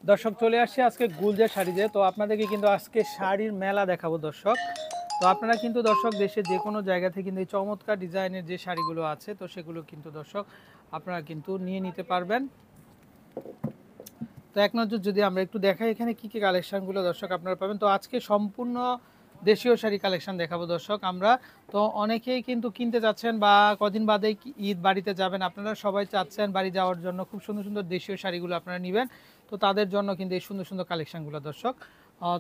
দর্শক চলে আসছে আজকে গুলজার শাড়িতে। তো আপনাদেরকে কিন্তু আজকে শাড়ির মেলা দেখাবো দর্শক। তো আপনারা কিন্তু দর্শক দেশের যে কোনো জায়গা থেকে কিন্তু এই চমৎকার ডিজাইনের যে শাড়িগুলো আছে তো সেগুলো কিন্তু দর্শক আপনারা কিন্তু নিয়ে নিতে পারবেন। তো এক নজর যদি আমরা একটু দেখাই এখানে কি কি কালেকশনগুলো দর্শক আপনারা পাবেন। তো আজকে সম্পূর্ণ দেশীয় শাড়ি কালেকশন দেখাবো দর্শক আমরা। তো অনেকেই কিন্তু কিনতে যাচ্ছেন বা কদিন বাদেই ঈদ বাড়িতে যাবেন, আপনারা সবাই চাচ্ছেন বাড়ি যাওয়ার জন্য খুব সুন্দর সুন্দর দেশীয় শাড়িগুলো আপনারা নেবেন। তো তাদের জন্য কিন্তু এই সুন্দর সুন্দর কালেকশনগুলো দর্শক।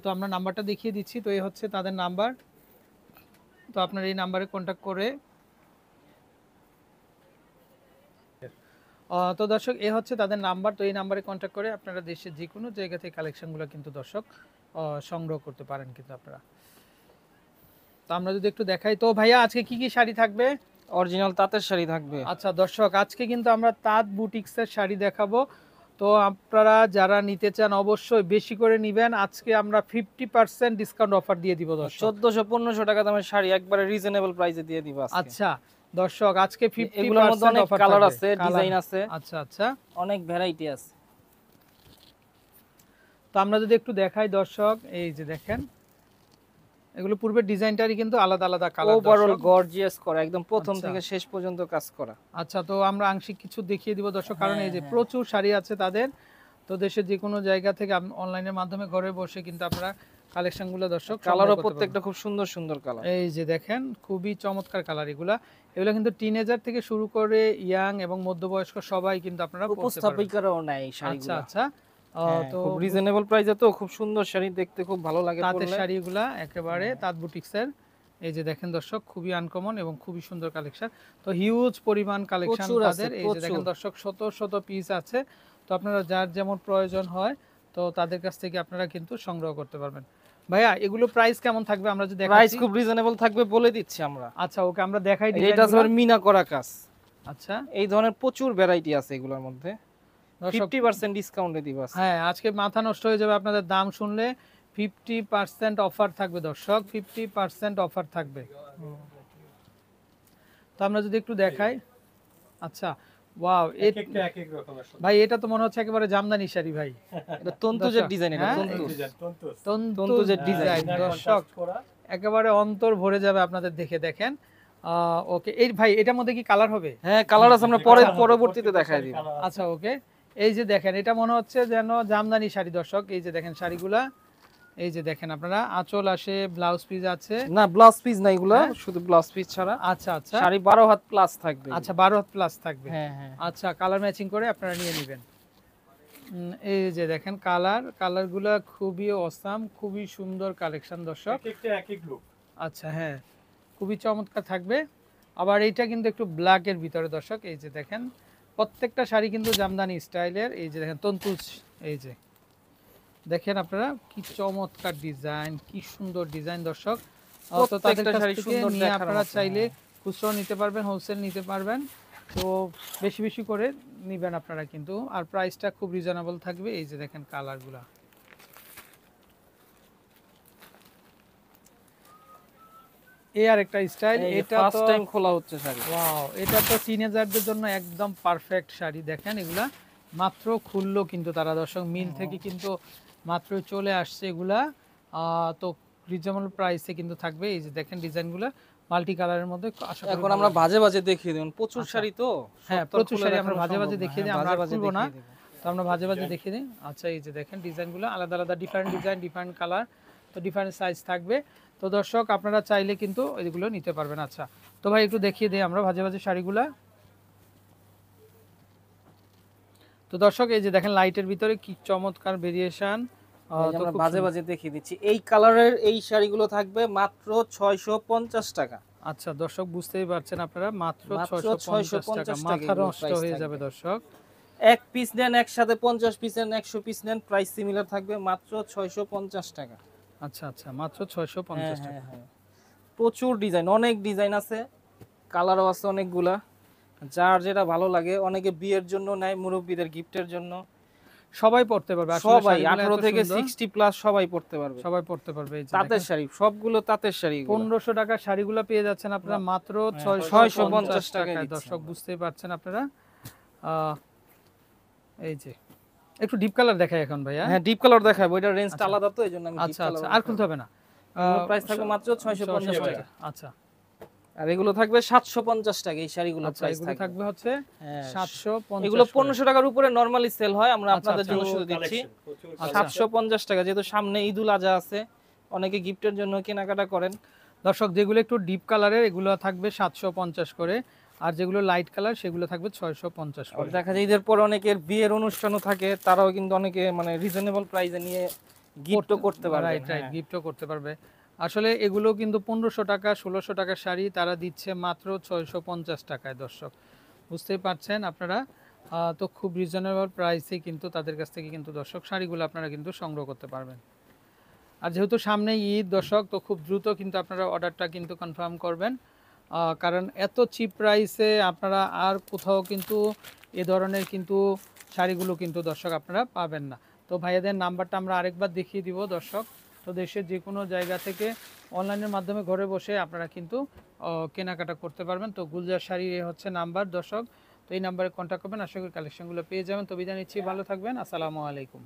তো আমরা নাম্বারটা দেখিয়ে দিচ্ছি। তো এই হচ্ছে তাদের নাম্বার। তো আপনারা এই নাম্বারে কন্ট্যাক্ট করে তো দর্শক এ হচ্ছে তাদের নাম্বার। তো এই নাম্বারে কন্ট্যাক্ট করে আপনারা দেশের যে কোনো জায়গা থেকে কালেকশনগুলো কিন্তু দর্শক সংগ্রহ করতে পারেন কিন্তু আপনারা। তো আমরা যদি একটু দেখাই, তো ভাইয়া আজকে কি কি শাড়ি থাকবে? অরিজিনাল তাঁতের শাড়ি থাকবে। আচ্ছা দর্শক আজকে কিন্তু আমরা তাঁত বুটিক্সের শাড়ি দেখাবো। তো আপনারা যারা নিতে চান অবশ্যই বেশি করে নেবেন। আজকে আমরা 50% ডিসকাউন্ট অফার দিয়ে দিব দর্শক। 1400-1500 টাকা দামের শাড়ি একবারে রিজনেবল প্রাইসে দিয়ে দিব আজকে। আচ্ছা দর্শক আজকে এগুলোর মধ্যে 50% অনেক অফার কালার থাকবে, আছে, ডিজাইন আছে, আচ্ছা আচ্ছা অনেক ভ্যারাইটি আছে। তো আমরা যদি একটু দেখাই দর্শক, এই যে দেখেন এগুলো পূর্বের ডিজাইনটারই কিন্তু আলাদা আলাদা কালার, ওভারঅল গর্জিয়াস করা, একদম প্রথম আচ্ছা। থেকে শেষ পর্যন্ত কাজ করা। আচ্ছা তো আমরা আংশিক কিছু দেখিয়ে দিব দর্শক, কারণ এই যে প্রচুর শাড়ি আছে তাদের। তো দেশের যে কোনো জায়গা থেকে অনলাইনের মাধ্যমে ঘরে বসে কিন্তু আপনারা কালেকশনগুলো দর্শক কালারও প্রত্যেকটা খুব সুন্দর সুন্দর কালার। এই যে দেখেন খুবই চমৎকার কালার এগুলো কিন্তু টিনেজার থেকে শুরু করে ইয়াং এবং মধ্যবয়স্ক সবাই কিন্তু আপনারা পরতে পারবেন। উপস্থাপিকারও নাই এই শাড়িগুলো। আচ্ছা তো খুব রিজনেবল প্রাইসে, তো খুব সুন্দর শাড়ি, দেখতে খুব ভালো লাগে পরলে। তাঁতের শাড়িগুলো একেবারে তাঁত বুটিক্সের। এই যে দেখেন দর্শক খুবই আনকমন এবং খুবই সুন্দর কালেকশন। তো হিউজ পরিমাণ কালেকশন তাদের। এই যে দেখেন দর্শক শত শত পিস আছে। তো আপনারা যার যেমন প্রয়োজন হয় তো তাদের কাছ থেকে আপনারা কিন্তু সংগ্রহ করতে পারবেন। ভাইয়া এগুলো প্রাইস কেমন থাকবে আমরা যদি দেখাই? প্রাইস খুব রিজনেবল থাকবে বলে দিচ্ছি আমরা। আচ্ছা ওকে আমরা দেখাই দিই। এটা আছে মিনা করা কাজ। আচ্ছা এই ধরনের প্রচুর ভ্যারাইটি আছে এগুলোর মধ্যে। 50% ডিসকাউন্টে দিব আজকে। হ্যাঁ আজকে মাথা নষ্ট হয়ে যাবে আপনাদের দাম শুনলে। 50% অফার থাকবে দর্শক, 50% অফার থাকবে। তো আমরা যদি একটু দেখাই, আচ্ছা ওয়াও ভাই এটা তো মনে হচ্ছে একেবারে জামদানি শাড়ি ভাই। এটা তন্তুজের ডিজাইন, এটা তন্তুজের ডিজাইন দর্শক, একেবারে অন্তর ভরে যাবে আপনাদের দেখে। দেখেন ওকে এই ভাই এটার মধ্যে কি কালার হবে? হ্যাঁ কালার আছে, আমরা পরবর্তীতে দেখাই দিব। আচ্ছা ওকে এই যে দেখেন এটা মনে হচ্ছে যেন জামদানি শাড়ি দর্শক। এই যে দেখেন শাড়িগুলা, এই যে দেখেন আপনারা আঁচল আসে, ব্লাউজ পিস আছে। না ব্লাউজ পিস না এগুলা, শুধু ব্লাউজ পিস ছাড়া। আচ্ছা আচ্ছা শাড়ি 12 হাত প্লাস থাকবে। আচ্ছা 12 হাত প্লাস থাকবে। হ্যাঁ হ্যাঁ আচ্ছা কালার ম্যাচিং করে আপনারা নিয়ে নেবেন। এই যে দেখেন কালারগুলো খুবই অসাম, খুবই সুন্দর কালেকশন দর্শক। এক এক লুক। আচ্ছা হ্যাঁ খুবই চমৎকার থাকবে। আবার এইটা কিন্তু একটু ব্ল্যাকের ভিতরে দর্শক। এই যে দেখেন প্রত্যেকটা শাড়ি কিন্তু জামদানি স্টাইলের। এই যে দেখেন তন্তুজ, এই যে দেখেন আপনারা কি চমৎকার ডিজাইন, কি সুন্দর ডিজাইন দর্শক। তো তাদের কাছ থেকে নিয়ে আপনারা চাইলে খুচরো নিতে পারবেন, হোলসেল নিতে পারবেন। তো বেশি বেশি করে নেবেন আপনারা কিন্তু, আর প্রাইসটা খুব রিজনেবল থাকবে। এই যে দেখেন কালারগুলা, এই আর একটা স্টাইল। এটা ফার্স্ট টাইম খোলা হচ্ছে শাড়ি। ওয়াও এটা তো টিনেজারদের জন্য একদম পারফেক্ট শাড়ি। দেখেন এগুলা মাত্র খুললো কিন্তু তারা দর্শক, মিল থেকে কিন্তু মাত্র চলে আসছে এগুলা। তো রিজনেবল প্রাইসে কিন্তু থাকবে। এই যে দেখেন ডিজাইনগুলো মাল্টি কালারের মধ্যে। এখন আমরা ভাজে ভাজে দেখিয়ে দিই, প্রচুর শাড়ি তো। হ্যাঁ প্রচুর শাড়ি আমরা ভাজে ভাজে দেখিয়ে দিই, আমরা খুলবো না। তো আমরা ভাজে ভাজে দেখিয়ে দিই। আচ্ছা এই যে দেখেন ডিজাইনগুলো আলাদা আলাদা, ডিফারেন্ট ডিজাইন, ডিফারেন্ট কালার, তো ডিফারেন্ট সাইজ থাকবে। তো দর্শক আপনারা চাইলে কিন্তু এগুলো নিতে পারবেন। আচ্ছা তো ভাই একটু দেখিয়ে দিই আমরা ভাজে ভাজে শাড়িগুলা। তো দর্শক এই যে দেখেন লাইটের ভিতরে কি চমৎকার ভেরিয়েশন। আমরা ভাজে ভাজে দেখিয়ে দিচ্ছি। এই কালারের এই শাড়িগুলো থাকবে মাত্র 650 টাকা। আচ্ছা দর্শক বুঝতেই পারছেন আপনারা, মাত্র 650 টাকা। মাথা নষ্ট হয়ে যাবে দর্শক। এক পিস নেন একসাথে 50 পিস নেন, 100 পিস নেন, প্রাইস সিমিলার থাকবে, মাত্র 650 টাকা। আচ্ছা আচ্ছা মাত্র 650 টাকা। প্রচুর ডিজাইন, অনেক ডিজাইন আছে, কালারও আছে অনেকগুলা, যার যেটা ভালো লাগে। অনেকে বিয়ের জন্য নেয়, মুরব্বীদের গিফটের জন্য, সবাই পড়তে পারবে। সবাই 18 থেকে 60 প্লাস সবাই পড়তে পারবে, সবাই পড়তে পারবে। এই যে তাঁতের শাড়ি, সবগুলো তাঁতের শাড়ি। 1500 টাকা শাড়িগুলো পেয়ে যাচ্ছেন আপনারা মাত্র 650 টাকায়। দর্শক বুঝতেই পারছেন আপনারা। এই যে একটু ডিপ কালার দেখাই এখন ভাইয়া। হ্যাঁ ডিপ কালার দেখাবো, এটার রেঞ্জটা আলাদা তো এইজন্য আমি ডিপ আচ্ছা কালার। আচ্ছা, আর খুলতে হবে না। প্রাইস থাকবে মাত্র 650 টাকা। আচ্ছা আর এগুলো থাকবে 750 টাকা, এই শাড়িগুলো আচ্ছা, প্রাইস এগুলো থাকবে। থাকবে হচ্ছে হ্যাঁ 750। এগুলো 1500 টাকার উপরে নরমালি সেল হয়, আমরা আচ্ছা, আপনাদের আচ্ছা। জন্য শুধু দিচ্ছি আচ্ছা। 750 টাকা, যেহেতু সামনে ঈদুল আজহা আছে, অনেকে গিফটের জন্য কেনাকাটা করেন। দর্শক যেগুলো একটু ডিপ কালারের এগুলো থাকবে 750 করে, আর যেগুলো লাইট কালার সেগুলো থাকবে 650 আর করে। দেখা যায় ঈদের পর অনেকের বিয়ের অনুষ্ঠানও থাকে, তারাও কিন্তু অনেকে মানে রিজনেবল প্রাইসে নিয়ে গিফটও করতে পারবে। রাইট রাইট, গিফটও করতে পারবে। আসলে এগুলো কিন্তু 1500 টাকা 1600 টাকার শাড়ি তারা দিচ্ছে মাত্র 650 টাকায় দর্শক, বুঝতেই পারছেন আপনারা। তো খুব রিজনেবল প্রাইসে কিন্তু তাদের কাছ থেকে কিন্তু দর্শক শাড়িগুলো আপনারা কিন্তু সংগ্রহ করতে পারবেন। আর যেহেতু সামনে ঈদ দর্শক, তো খুব দ্রুত কিন্তু আপনারা অর্ডারটা কিন্তু কনফার্ম করবেন, কারণ এত চিপ প্রাইসে আপনারা আর কোথাও কিন্তু এ ধরনের কিন্তু শাড়িগুলো কিন্তু দর্শক আপনারা পাবেন না। তো ভাইয়াদের নাম্বারটা আমরা আরেকবার দেখিয়ে দিব দর্শক। তো দেশের যে কোনো জায়গা থেকে অনলাইনের মাধ্যমে ঘরে বসে আপনারা কিন্তু কেনাকাটা করতে পারবেন। তো গুলজার শাড়ির এ হচ্ছে নাম্বার দর্শক, তো এই নাম্বারে কন্ট্যাক্ট করবেন, আশা করি কালেকশনগুলো পেয়ে যাবেন। তো বিদায় নিচ্ছি, ভালো থাকবেন, আসসালামু আলাইকুম।